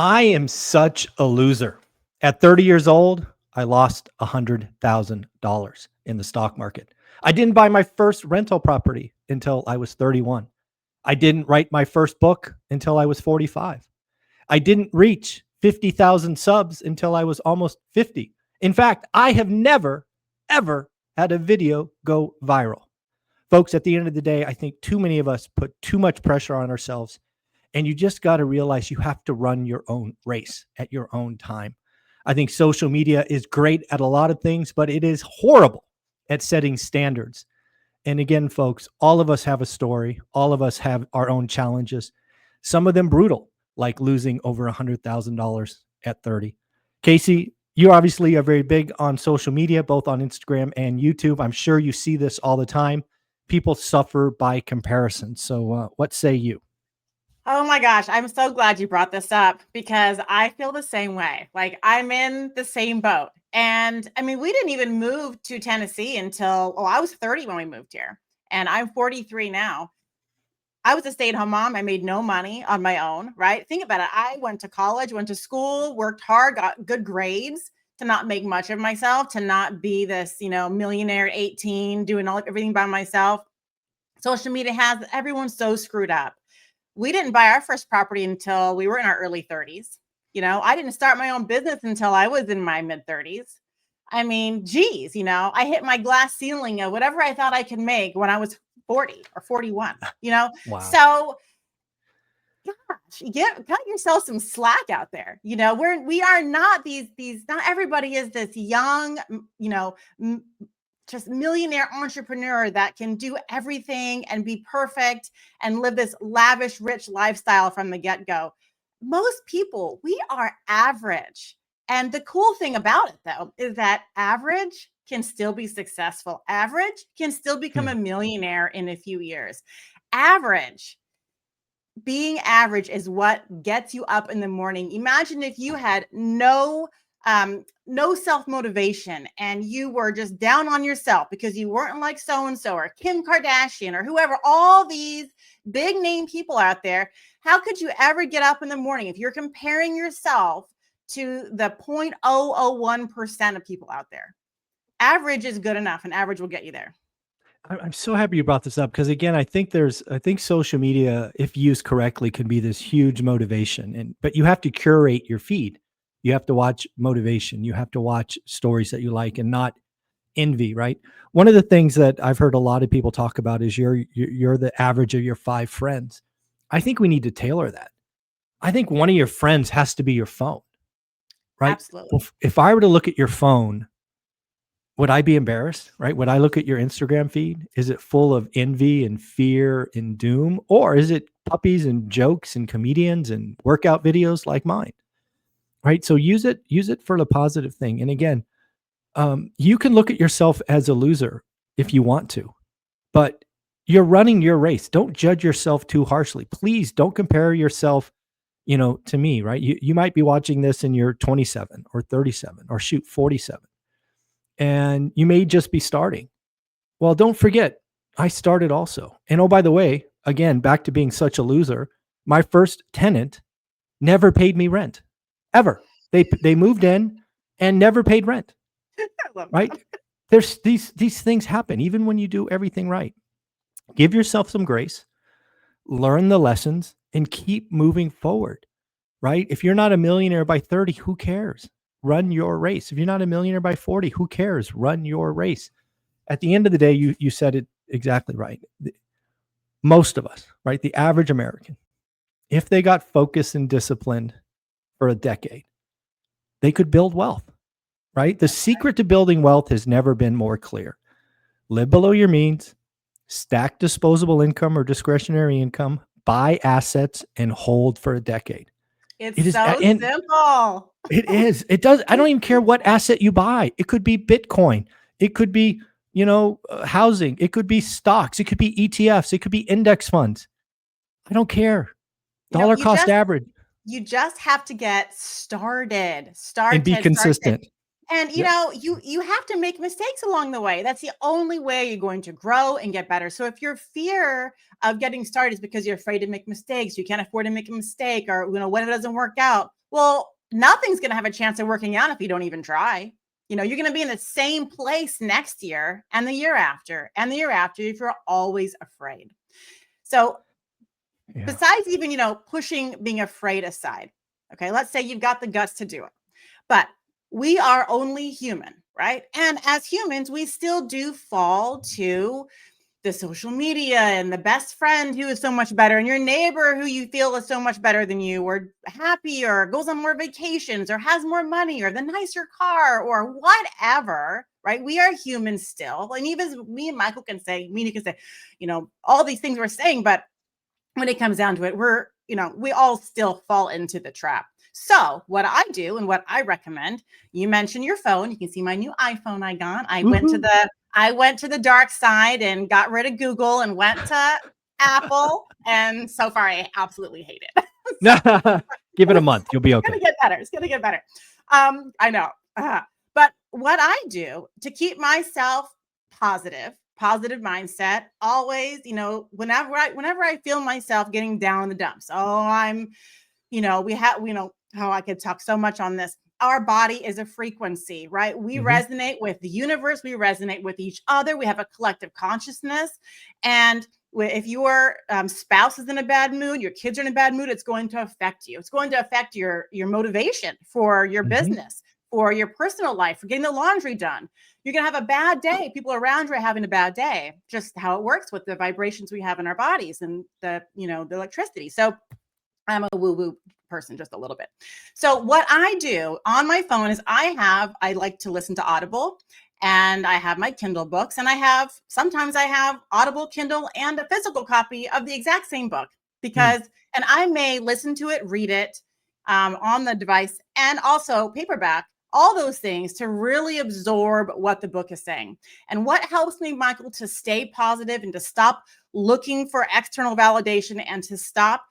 I am such a loser. At 30 years old, I lost $100,000 in the stock market. I didn't buy my first rental property until I was 31. I didn't write my first book until I was 45. I didn't reach 50,000 subs until I was almost 50. In fact, I have never, ever had a video go viral. Folks, at the end of the day, I think too many of us put too much pressure on ourselves, and you just got to realize you have to run your own race at your own time. I think social media is great at a lot of things, but it is horrible at setting standards. And again, folks, all of us have a story. All of us have our own challenges, some of them brutal, like losing over $100,000 at 30. Casey, you obviously are very big on social media, both on Instagram and YouTube. I'm sure you see this all the time. People suffer by comparison. So what say you? Oh my gosh, I'm so glad you brought this up because I feel the same way. Like I'm in the same boat. And I mean, we didn't even move to Tennessee until, I was 30 when we moved here and I'm 43 now. I was a stay-at-home mom. I made no money on my own, right? Think about it. I went to college, went to school, worked hard, got good grades to not make much of myself, to not be this, millionaire at 18, doing everything by myself. Social media has everyone so screwed up. We didn't buy our first property until we were in our early 30s. I didn't start my own business until I was in my mid 30s. I mean, geez, I hit my glass ceiling of whatever I thought I could make when I was 40 or 41, Wow. So gosh, cut yourself some slack out there. We are not not everybody is this young, just millionaire entrepreneur that can do everything and be perfect and live this lavish, rich lifestyle from the get-go. Most people, we are average. And the cool thing about it, though, is that average can still be successful. Average can still become a millionaire in a few years. Being average is what gets you up in the morning. Imagine if you had no self-motivation and you were just down on yourself because you weren't like so-and-so or Kim Kardashian or whoever, all these big name people out there. How could you ever get up in the morning if you're comparing yourself to the 0.001% of people out there? Average is good enough, and average will get you there. I'm so happy you brought this up because again, I think social media, if used correctly, can be this huge motivation. But you have to curate your feed. You have to watch motivation. You have to watch stories that you like and not envy, right? One of the things that I've heard a lot of people talk about is you're the average of your 5 friends. I think we need to tailor that. I think one of your friends has to be your phone, right? Absolutely. If I were to look at your phone, would I be embarrassed, right? Would I look at your Instagram feed? Is it full of envy and fear and doom? Or is it puppies and jokes and comedians and workout videos like mine, right? So use it for the positive thing. And again, you can look at yourself as a loser if you want to, but you're running your race. Don't judge yourself too harshly. Please don't compare yourself, to me, right? You might be watching this and you're 27 or 37 or 47. And you may just be starting. Well, don't forget, I started also. And oh, by the way, again, back to being such a loser, my first tenant never paid me rent ever. They moved in and never paid rent. Right? There's these things happen even when you do everything right. Give yourself some grace, learn the lessons, and keep moving forward. Right? If you're not a millionaire by 30, who cares? Run your race. If you're not a millionaire by 40, who cares? Run your race. At the end of the day, you said it exactly right. Most of us, right? The average American, if they got focused and disciplined for a decade, they could build wealth, right? The secret to building wealth has never been more clear. Live below your means, stack disposable income or discretionary income, buy assets, and hold for a decade. It's so simple. It is. It does. I don't even care what asset you buy. It could be Bitcoin. It could be, housing. It could be stocks. It could be ETFs. It could be index funds. I don't care. Dollar cost average. You just have to get started. And be consistent. And you have to make mistakes along the way. That's the only way you're going to grow and get better. So if your fear of getting started is because you're afraid to make mistakes, you can't afford to make a mistake, or when it doesn't work out, Well, nothing's going to have a chance of working out if you don't even try. You know, you're going to be in the same place next year and the year after and the year after if you're always afraid. So, besides even, pushing being afraid aside, okay, let's say you've got the guts to do it, but we are only human, right? And as humans, we still do fall to the social media and the best friend who is so much better and your neighbor who you feel is so much better than you, or happy, or goes on more vacations, or has more money, or the nicer car, or whatever, right? We are humans still. And even me and Michael can say, Mina can say, all these things we're saying, but when it comes down to it, we all still fall into the trap. So what I do and what I recommend, you mentioned your phone. You can see my new iPhone I got. I went to the dark side and got rid of Google and went to Apple. And so far, I absolutely hate it. So, give it a month. You'll be okay. It's going to get better. I know. But what I do to keep myself positive mindset, always, whenever I feel myself getting down in the dumps, how I could talk so much on this. Our body is a frequency, right? We resonate with the universe. We resonate with each other. We have a collective consciousness. And if your spouse is in a bad mood, your kids are in a bad mood, it's going to affect you. It's going to affect your motivation for your business, for your personal life, for getting the laundry done. You're going to have a bad day. People around you are having a bad day. Just how it works with the vibrations we have in our bodies and the electricity. So I'm a woo-woo person just a little bit. So what I do on my phone is I like to listen to Audible, and I have my Kindle books, and sometimes I have Audible, Kindle, and a physical copy of the exact same book and I may listen to it, read it on the device, and also paperback, all those things to really absorb what the book is saying. And what helps me, Michael, to stay positive and to stop looking for external validation and to stop,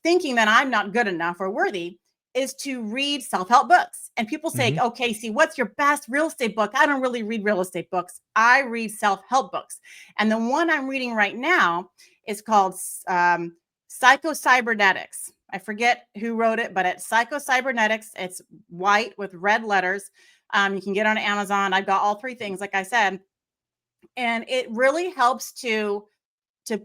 thinking that I'm not good enough or worthy, is to read self-help books. And people say, okay, see, what's your best real estate book? I don't really read real estate books. I read self-help books. And the one I'm reading right now is called Psycho-Cybernetics. I forget who wrote it, but it's Psycho-Cybernetics. It's white with red letters. You can get on Amazon. I've got all three things, like I said. And it really helps to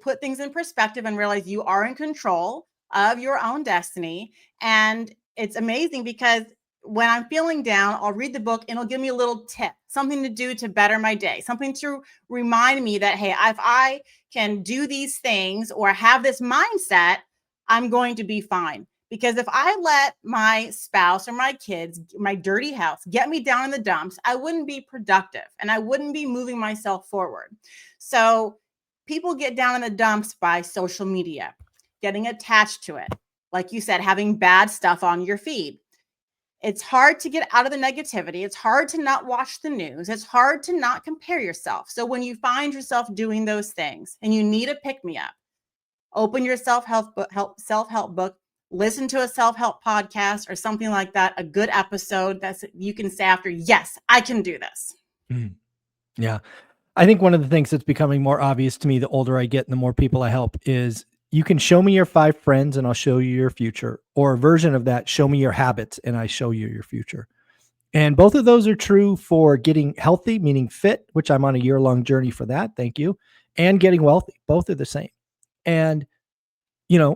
put things in perspective and realize you are in control of your own destiny. And it's amazing because when I'm feeling down, I'll read the book and it'll give me a little tip, something to do to better my day, something to remind me that, hey, if I can do these things or have this mindset, I'm going to be fine. Because if I let my spouse or my kids, my dirty house, get me down in the dumps, I wouldn't be productive and I wouldn't be moving myself forward. So people get down in the dumps by social media, getting attached to it. Like you said, having bad stuff on your feed. It's hard to get out of the negativity. It's hard to not watch the news. It's hard to not compare yourself. So when you find yourself doing those things and you need a pick-me-up, open your self-help book, listen to a self-help podcast or something like that, a good episode that you can say after, yes, I can do this. Yeah. I think one of the things that's becoming more obvious to me the older I get and the more people I help is you can show me your 5 friends and I'll show you your future, or a version of that, show me your habits and I show you your future. And both of those are true for getting healthy, meaning fit, which I'm on a year-long journey for that. Thank you. And getting wealthy. Both are the same. And,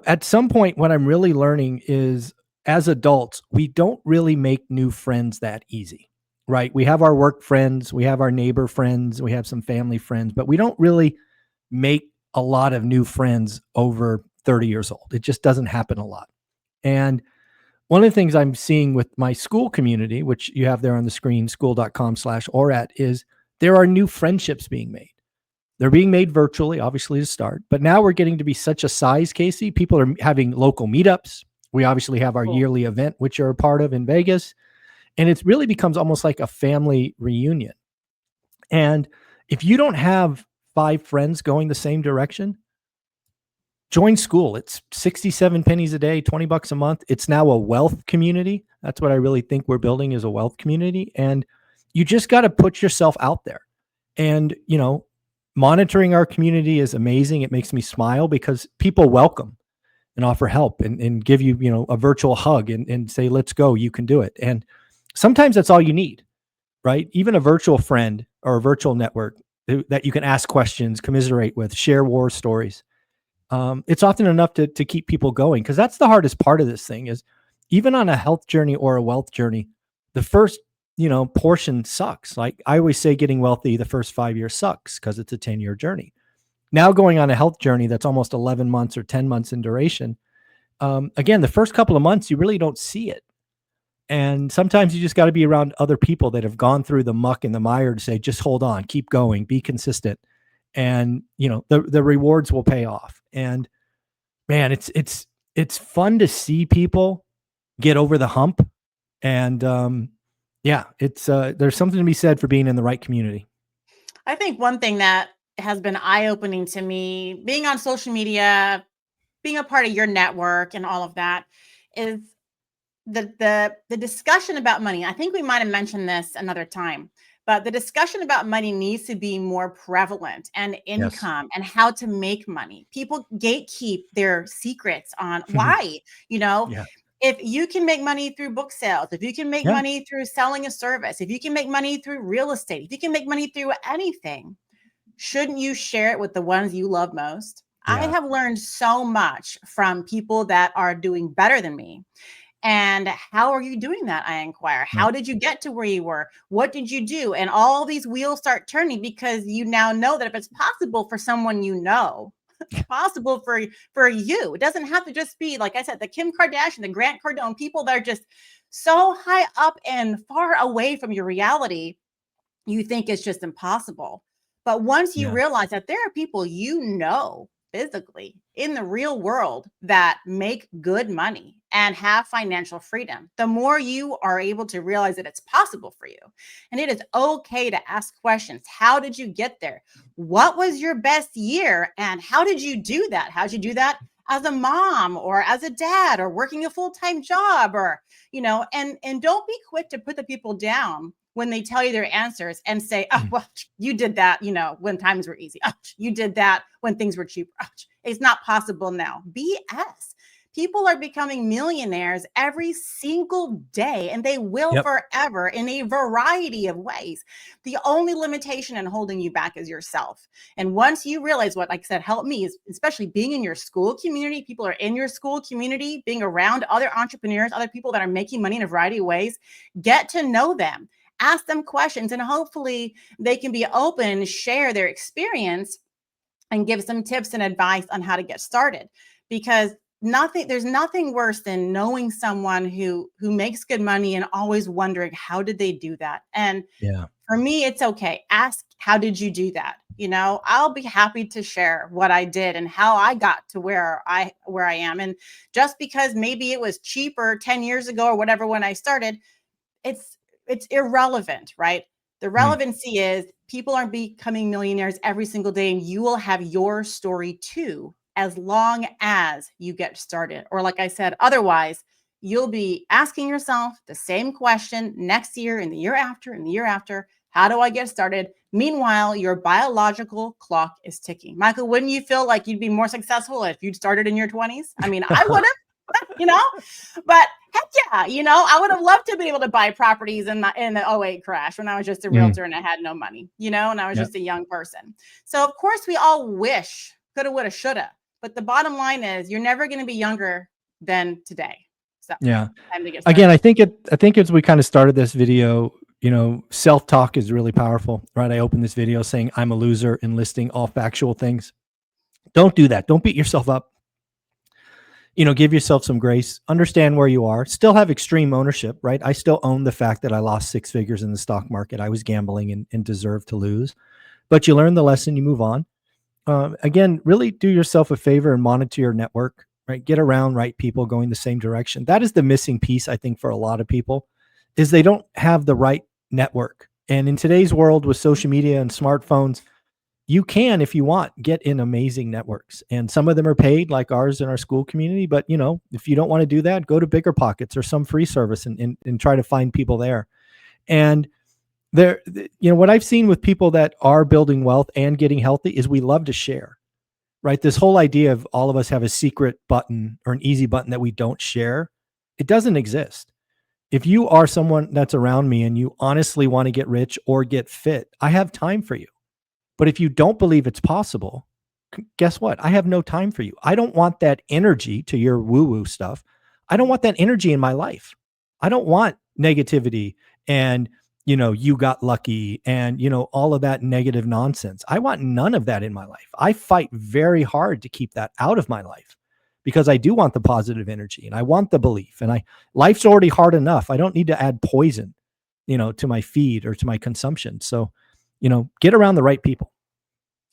at some point, what I'm really learning is as adults, we don't really make new friends that easy, right? We have our work friends, we have our neighbor friends, we have some family friends, but we don't really make a lot of new friends over 30 years old. It just doesn't happen a lot. And one of the things I'm seeing with my school community, which you have there on the screen, school.com/ORAT, is there are new friendships being made. They're being made virtually, obviously, to start. But now we're getting to be such a size, Casey. People are having local meetups. We obviously have our yearly event, which you're a part of in Vegas. And it really becomes almost like a family reunion. And if you don't have 5 friends going the same direction, join school. It's 67 pennies a day, $20 a month. It's now a wealth community. That's what I really think we're building, is a wealth community. And you just got to put yourself out there. And, monitoring our community is amazing. It makes me smile because people welcome. and offer help and give you, a virtual hug and say, let's go, you can do it. And sometimes that's all you need, right? Even a virtual friend or a virtual network that you can ask questions, commiserate with, share war stories. It's often enough to keep people going, because that's the hardest part of this thing is, even on a health journey or a wealth journey, the first, portion sucks. Like I always say, getting wealthy the first 5 years sucks because it's a 10-year journey. Now going on a health journey that's almost 11 months or 10 months in duration. Again, the first couple of months, you really don't see it. And sometimes you just got to be around other people that have gone through the muck and the mire to say, just hold on, keep going, be consistent. And, the rewards will pay off. And man, it's fun to see people get over the hump. And, yeah, it's, there's something to be said for being in the right community. I think one thing that has been eye-opening to me, being on social media, being a part of your network and all of that, is the discussion about money. I think we might have mentioned this another time, but the discussion about money needs to be more prevalent, and Yes. income and how to make money. People gatekeep their secrets on why, you know, Yeah. if you can make money through book sales, if you can make Yeah. money through selling a service, if you can make money through real estate, if you can make money through anything, shouldn't you share it with the ones you love most? I Yeah. have learned so much from people that are doing better than me. And how are you doing that? I inquire. Yep. How did you get to where you were? What did you do? And all these wheels start turning, because you now know that if it's possible for someone it's possible for you. It doesn't have to just be, like I said, the Kim Kardashian, the Grant Cardone, people that are just so high up and far away from your reality, you think it's just impossible. But once you Yeah. realize that there are people physically in the real world that make good money and have financial freedom, the more you are able to realize that it's possible for you. And it is okay to ask questions. How did you get there? What was your best year? And how did you do that? How did you do that as a mom or as a dad or working a full-time job? Or, and don't be quick to put the people down when they tell you their answers and say, oh, well, you did that, when times were easy. Oh, you did that when things were cheap. Oh, it's not possible now. BS. People are becoming millionaires every single day, and they will Yep. forever in a variety of ways. The only limitation in holding you back is yourself. And once you realize what, like I said, helped me is especially being in your school community. People are in your school community, being around other entrepreneurs, other people that are making money in a variety of ways. Get to know them. Ask them questions, and hopefully they can be open and share their experience and give some tips and advice on how to get started. Because there's nothing worse than knowing someone who makes good money and always wondering, how did they do that? And Yeah. for me, it's okay. Ask, how did you do that? I'll be happy to share what I did and how I got to where I am. And just because maybe it was cheaper 10 years ago or whatever when I started, it's it's irrelevant, right? The Mm. relevancy is people aren't becoming millionaires every single day, and you will have your story too, as long as you get started. Or like I said, otherwise, you'll be asking yourself the same question next year and the year after and the year after. How do I get started? Meanwhile, your biological clock is ticking. Michael, wouldn't you feel like you'd be more successful if you'd started in your 20s? I mean, I would have, you know, but heck yeah, I would have loved to be able to buy properties in the '08 crash when I was just a Mm. realtor and I had no money, and I was Yep. just a young person. So of course we all wish, coulda, woulda, shoulda. But the bottom line is you're never going to be younger than today. So Yeah. time to get Again, started. I think as we kind of started this video, self-talk is really powerful, right? I opened this video saying I'm a loser and listing all factual things. Don't do that. Don't beat yourself up. Give yourself some grace, understand where you are, still have extreme ownership, right? I still own the fact that I lost 6 figures in the stock market. I was gambling and deserved to lose, but you learn the lesson, you move on. Again, really do yourself a favor and monitor your network, right? Get around right people going the same direction. That is the missing piece, I think, for a lot of people, is they don't have the right network. And in today's world with social media and smartphones, you can, if you want, get in amazing networks. And some of them are paid, like ours in our school community. But, if you don't want to do that, go to Bigger Pockets or some free service and try to find people there. And what I've seen with people that are building wealth and getting healthy is we love to share. right? This whole idea of all of us have a secret button or an easy button that we don't share, it doesn't exist. If you are someone that's around me and you honestly want to get rich or get fit, I have time for you. But if you don't believe it's possible, guess what? I have no time for you. I don't want that energy, to your woo-woo stuff. I don't want that energy in my life. I don't want negativity and, you got lucky and, all of that negative nonsense. I want none of that in my life. I fight very hard to keep that out of my life because I do want the positive energy and I want the belief, and life's already hard enough. I don't need to add poison, to my feed or to my consumption. So, get around the right people.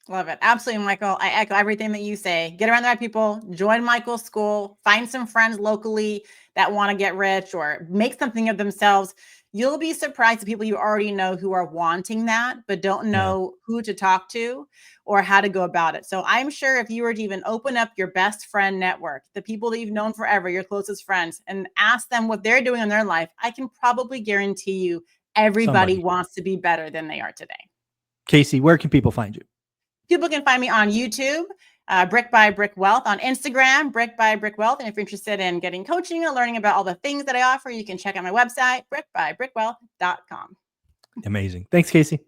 Love it. Absolutely, Michael. I echo everything that you say. Get around the right people, join Michael's school, find some friends locally that want to get rich or make something of themselves. You'll be surprised the people you already know who are wanting that, but don't know who to talk to or how to go about it. So I'm sure if you were to even open up your best friend network, the people that you've known forever, your closest friends, and ask them what they're doing in their life, I can probably guarantee you everybody wants to be better than they are today. Casey, where can people find you? People can find me on YouTube, Brick by Brick Wealth, on Instagram, Brick by Brick Wealth. And if you're interested in getting coaching or learning about all the things that I offer, you can check out my website, brickbybrickwwealth.com. Amazing. Thanks, Casey.